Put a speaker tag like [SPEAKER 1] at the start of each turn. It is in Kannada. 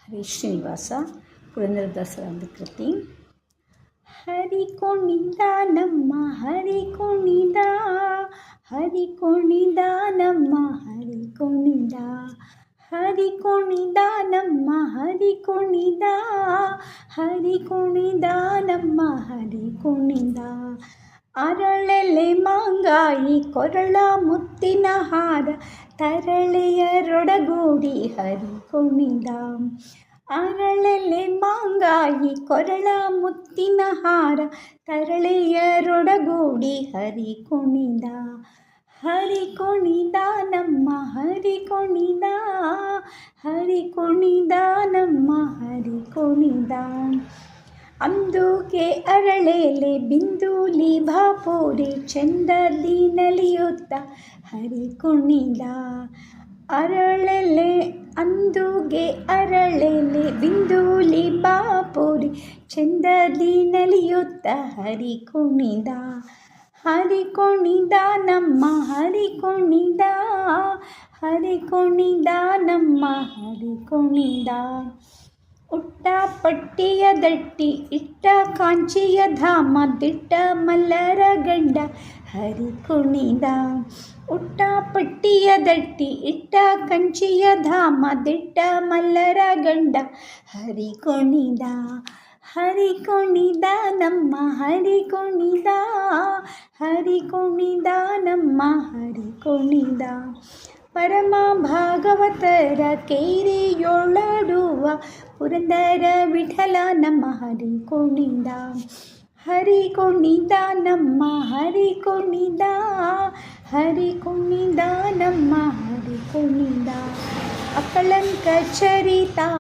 [SPEAKER 1] ಹರೀಶ್ ಶ್ರೀನಿವಾಸ ಪುರಂದರದಾಸರ ಒಂದು ಕೃತಿ. ಹರಿ ಕುಣಿದ ನಮ್ಮ ಹರಿ ಕುಣಿದ, ಹರಿ ಕುಣಿದ ನಮ್ಮ ಹರಿ ಕುಣಿದ, ಹರಿ ಕುಣಿದ ನಮ್ಮ ಹರಿ ಕುಣಿದ, ಹರಿ ಕುಣಿದ ನಮ್ಮ ಹರಿ ಕುಣಿದ. ಅರಳೆಲೆ ಮಾಂಗಾಯಿ ಕೊರಳ ಮುತ್ತಿನ ಹಾರ, ತರಳೆಯರೊಡಗೂಡಿ ಹರಿ ಕುಣಿದ. ಅರಳೆಲೆ ಮಾಂಗಾಯಿ ಕೊರಳ ಮುತ್ತಿನ ಹಾರ, ತರಳೆಯರೊಡಗೂಡಿ ಹರಿ ಕುಣಿದ. ಹರಿ ಕುಣಿದ ನಮ್ಮ ಹರಿ ಕುಣಿದ, ಹರಿ ಕುಣಿದ ನಮ್ಮ ಹರಿ ಕುಣಿದ. ಅಂದುಕೆ ಅರಳೆಲೆ ಬಿಂದೂಲಿ ಭಾಪೂರಿ, ಚೆಂದಲ್ಲಿ ನಲಿಯುತ್ತ ಹರಿ ಕುಣಿದ. ಅರಳೆಲೆ ಅಂದುಗೆ ಅರಳೆಲೆ ಬಿಂದೂಲಿ ಬಾಪೂರಿ, ಚೆಂದಲ್ಲಿ ನಲಿಯುತ್ತ ಹರಿ ಕುಣಿದ. ಹರಿ ಕುಣಿದ ನಮ್ಮ ಹರಿ ಕುಣಿದ, ಹರಿ ಕುಣಿದ ನಮ್ಮ ಹರಿ ಕುಣಿದ. ಉಟ್ಟ ಪಟ್ಟಿಯ ದಟ್ಟಿ ಇಟ್ಟ ಕಾಂಚಿಯ ಧಾಮ, ದಿಟ್ಟ ಮಲ್ಲರ ಗಂಡ ಹರಿ ಕುಣಿದ. ಉಟ್ಟ ಪಟ್ಟಿಯ ದಟ್ಟಿ ಇಟ್ಟ ಕಂಚಿಯ ಧಾಮ, ದಿಟ್ಟ ಮಲ್ಲರ ಗಂಡ ಹರಿ ಕುಣಿದ. ಹರಿ ಕುಣಿದ ನಮ್ಮ ಹರಿ ಕುಣಿದ, ಹರಿ ಕುಣಿದ ನಮ್ಮ ಹರಿ ಕುಣಿದ. ಪರಮ ಭಾಗವತರ ಕೇರಿಯೊಳಡುವ ಪುರಂದರ ವಿಠಲ ನಮ್ಮ ಹರಿ ಕುಣಿದ. ಹರಿ ಕುಣಿದ ನಮ್ಮ ಹರಿ ಕುಣಿದ, ಹರಿ ಕುಣಿದ ನಮ್ಮ ಹರಿ ಕುಣಿದ. ಅಕಳಂಕ ಚರಿತ